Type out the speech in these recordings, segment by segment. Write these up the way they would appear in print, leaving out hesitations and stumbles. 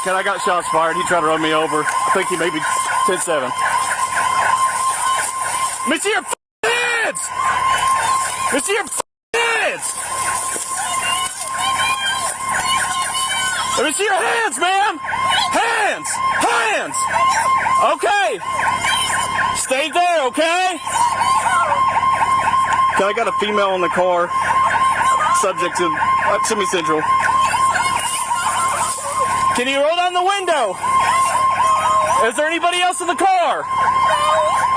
Ken, I got shots fired. He tried to run me over. I think he may be 10-7. Let me see your hands! Let me see your hands! Let me see your hands, ma'am! Hands! Hands! Okay! Stay there, okay? Okay, I got a female in the car. Subject to Semi Central. Can you roll down the window? Is there anybody else in the car?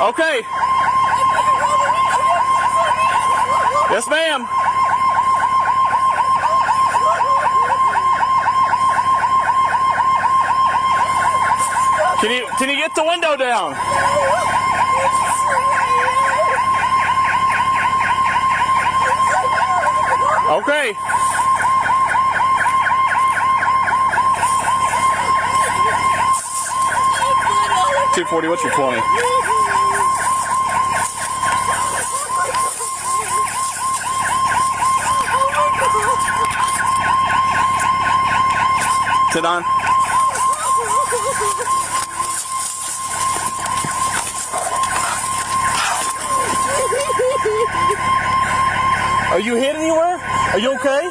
Okay. Yes, ma'am. Can you get the window down? Okay. $240. What's your 20? Sit on. Are you hit anywhere? Are you okay?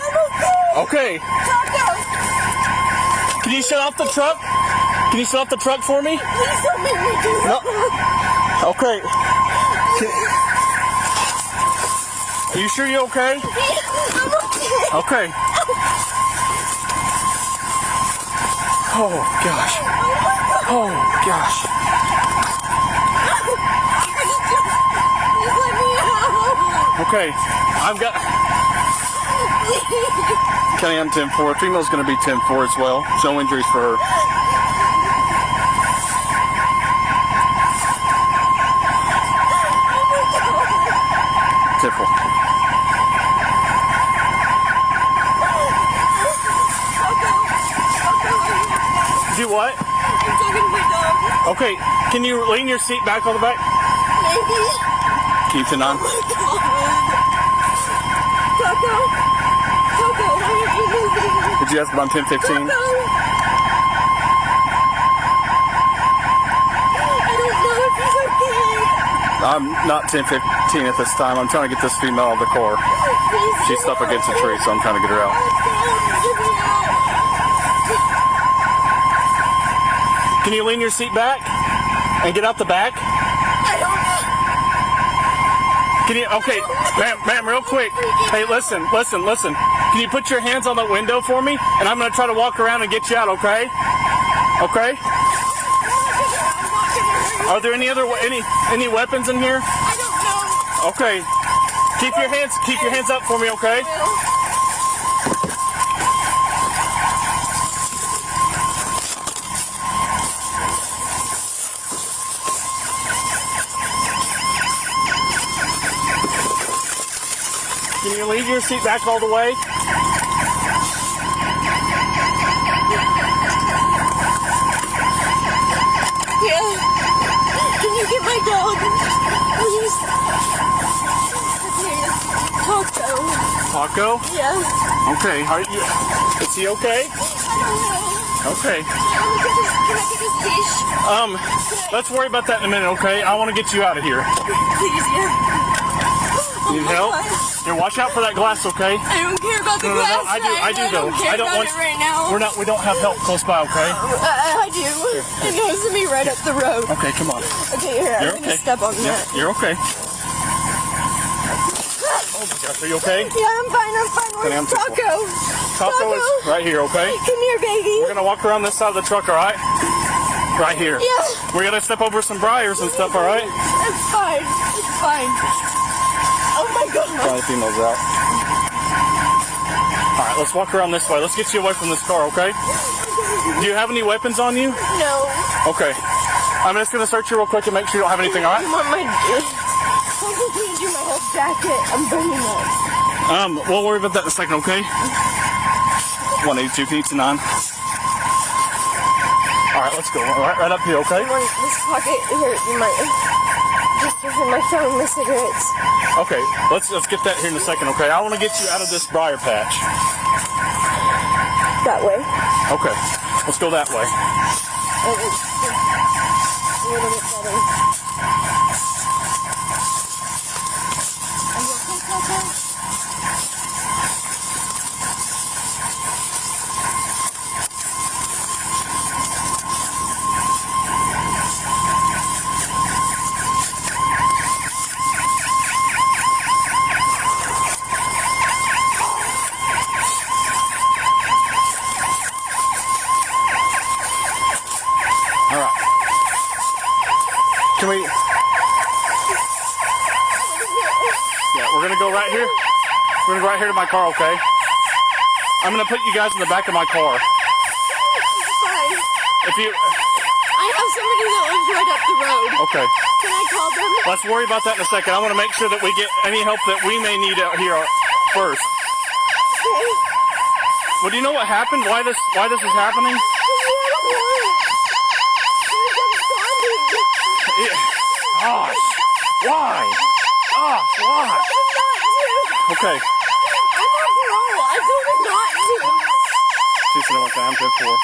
Okay. Can you shut off the truck? Can you shut off the truck for me? Please don't make me do that. No. Okay. Are you sure you're okay? I'm okay. Okay. Oh gosh. Oh gosh. Please let me out. Okay. I've got. Kenny, I'm 10-4. Female's going to be 10-4 as well. No injuries for her. Do what? I'm talking to my dog. Okay, can you lean your seat back on the back? Maybe. Keep it on. Oh my God. Coco, why aren't you moving? Did you ask about 10-15? Coco. I don't know if he's okay. I'm not 10-15 at this time. I'm trying to get this female out of the car. Please, She's up against a tree, so I'm trying to get her out. Get me out. Can you lean your seat back and get out the back? I don't know. Can you? Okay, ma'am, real quick. Hey, listen. Can you put your hands on the window for me? And I'm gonna try to walk around and get you out. Okay? Okay. Are there any weapons in here? I don't know. Okay. Keep your hands up for me. Okay? Can you leave your seat back all the way? Yeah. Can you get my dog? Please. Taco. Taco? Yeah. Okay. Is he okay? I don't know. Okay. Can I get his fish? Let's worry about that in a minute, okay? I want to get you out of here. Please, yeah. Need help? Here, watch out for that glass, okay? I don't care about the No, glass. I do though. I don't want it right now. We don't have help close by, okay? I do. It knows me right up the road. Okay, come on. Okay, here. You're I'm gonna okay. step on that. You're okay. Oh my gosh, are you okay? Yeah, I'm fine. Where's Taco? Taco is right here, okay? Come here, baby. We're gonna walk around this side of the truck, all right? Right here. Yeah. We're gonna step over some briars and stuff, all right? It's fine. It's fine. Oh my God. Try the females out. All right, let's walk around this way. Let's get you away from this car, okay? Do you have any weapons on you? No. Okay. I'm just gonna search you real quick and make sure you don't have anything, all right? You want my... Uncle cleaned you my whole jacket. I'm burning it. We'll worry about that in a second, okay? 182, can you to 9? All right, let's go. Right up here, okay? This pocket here, you might... Just for my phone, my cigarettes. Okay, let's get that here in a second, okay? I want to get you out of this briar patch. That way. Okay. Let's go that way. A little bit better. Are you okay, Coco? Can we? Yeah, we're gonna go right here. We're gonna go right here to my car, okay? I'm gonna put you guys in the back of my car. Fine. If you. I have somebody that lives right up the road. Okay. Can I call them? Let's worry about that in a second. I want to make sure that we get any help that we may need out here first. Okay. Well, do you know what happened? Why this is happening? Yeah. Gosh. Why? Gosh, why? Okay. I'm on parole. I told him not to. 271, I'm 10-4.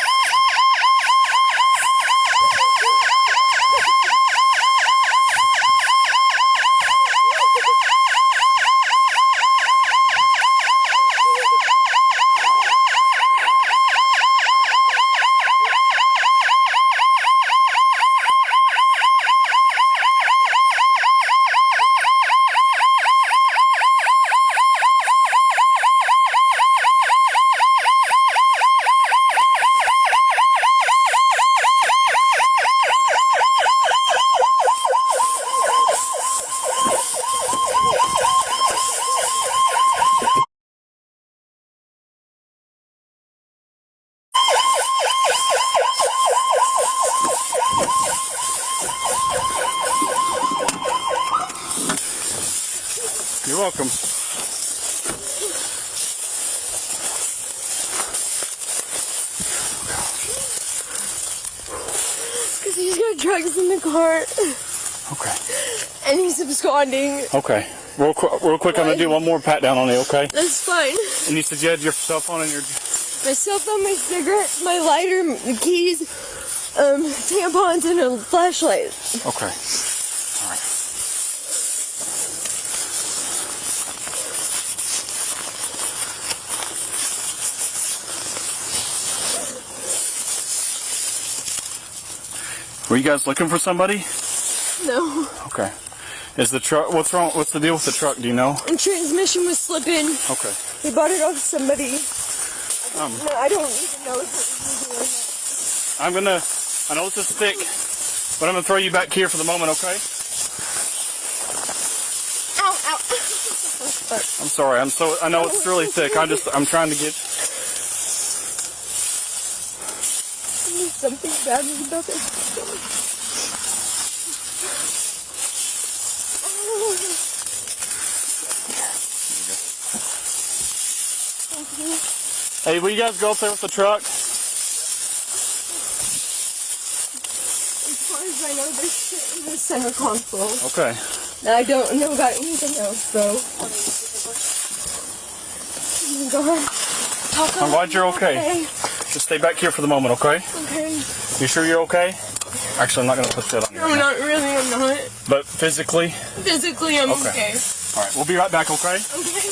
You're welcome. Because he's got drugs in the car. Okay. And he's absconding. Okay. Real quick, I'm going to do one more pat down on you, okay? That's fine. And you said you had your cell phone and your... My cell phone, my cigarettes, my lighter, the keys, tampons, and a flashlight. Okay. All right. Were you guys looking for somebody? No. Okay. Is the truck, what's wrong, what's the deal with the truck, do you know? And transmission was slipping. Okay. He bought it off somebody. No, I don't even know if I know this is thick, but I'm gonna throw you back here for the moment, okay? Ow, ow. I'm sorry, I know it's really thick, I'm trying to get... Something bad was about to happen. Hey, will you guys go up there with the truck? As far as I know, there's shit in the center console. Okay. Now, I don't know about anything else, though. Go ahead. I'm glad you're okay. Just stay back here for the moment, okay? Okay. You sure you're okay? Actually, I'm not going to put that on you. No, not really, I'm not. But physically? Physically, I'm okay. All right, we'll be right back, okay? Okay.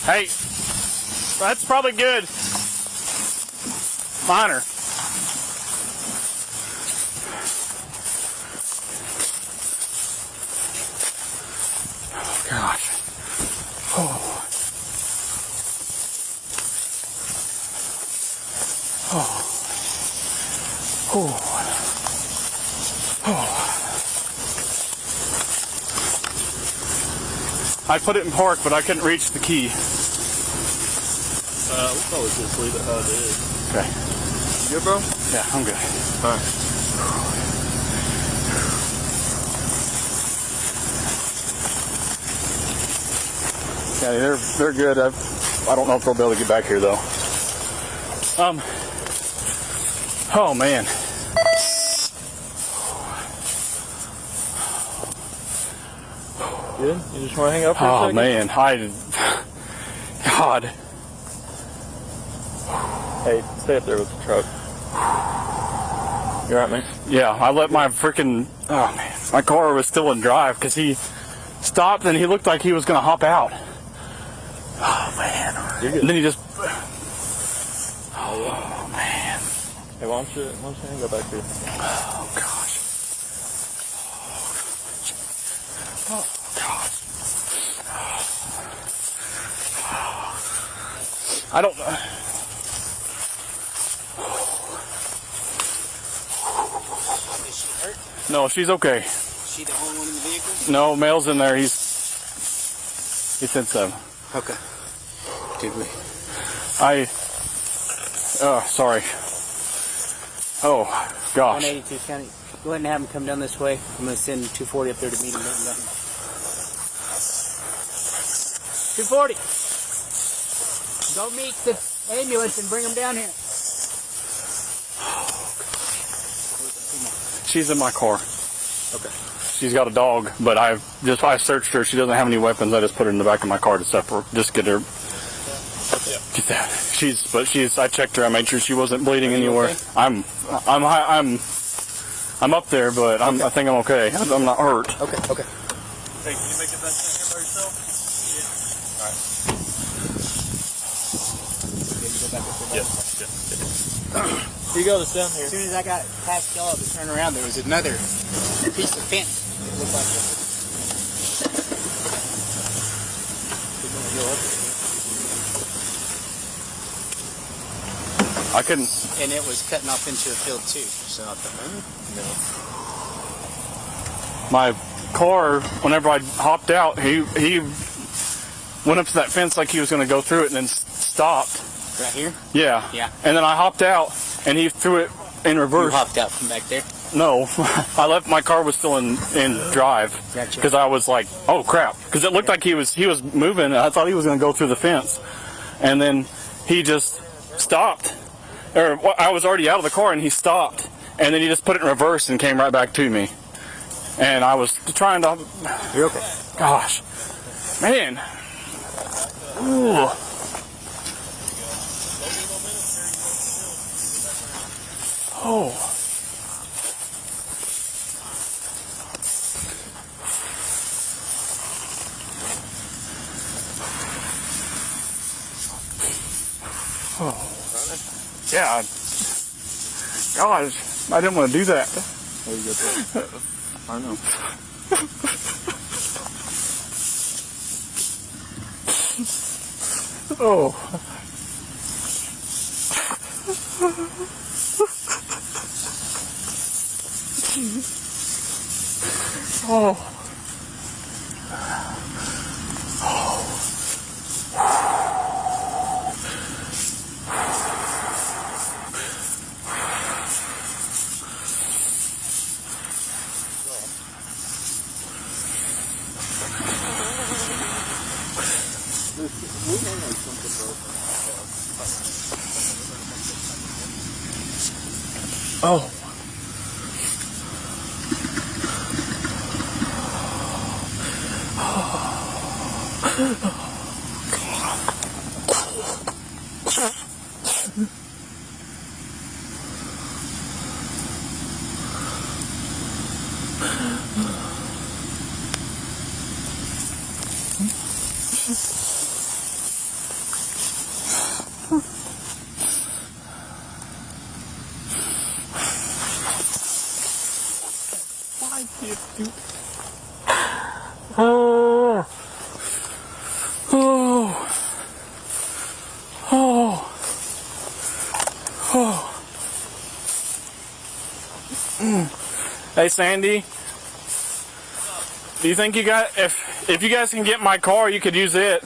Hey, that's probably good. Minor. Oh, gosh. Oh. Oh. Oh. Oh. I put it in park, but I couldn't reach the key. We'll probably just leave it how it is. Okay. You good, bro? Yeah, I'm good. All right. Yeah, they're good. I don't know if they'll be able to get back here though. Oh man. good? You just want to hang out for a Oh second? man, God. Hey, stay up there with the truck. You alright, man? Yeah, I let my freaking, oh man, my car was still in drive because he stopped and he looked like he was going to hop out. Oh man. You're good. And then he just, Oh, man. Hey, why don't you hang go back here? Oh gosh. Oh gosh. I don't know. Is she hurt? No, she's okay. She the only one in the vehicle? No, Mel's in there. He said so. Okay. Good me. Sorry. Oh, gosh. 182 County. Go ahead and have him come down this way. I'm going to send 240 up there to meet him. 240. Go meet the ambulance and bring him down here. She's in my car. Okay. She's got a dog, but I searched her. She doesn't have any weapons. I just put her in the back of my car to separate, just get her. Get that. I checked her. I made sure she wasn't bleeding anywhere. Okay? I'm up there, but I think I'm okay. I'm not hurt. Okay. Hey, can you make it back down here by yourself? Here you go, it's down here. As soon as I got past y'all to turn around, there was another piece of fence. It looked like this. I couldn't. And it was cutting off into a field too. So I thought, My car, whenever I hopped out, he went up to that fence like he was going to go through it and then stopped. right here? Yeah. Yeah. And then I hopped out and he threw it in You reverse. hopped out from back there? No, I left my car was still in drive Gotcha. because I was like, oh crap, because it looked like he was moving. And I thought he was going to go through the fence, and then he just stopped. Or I was already out of the car and he stopped, and then he just put it in reverse and came right back to me. And I was trying to. You're okay. Gosh, man. Ooh. Oh. Oh. Yeah. Gosh, I didn't want to do that. Oh, you got that? I know. Oh. Oh. Oh. Why did you do? Oh. Oh. Oh. Oh. Hey Sandy, do you think you got if you guys can get my car, you could use it?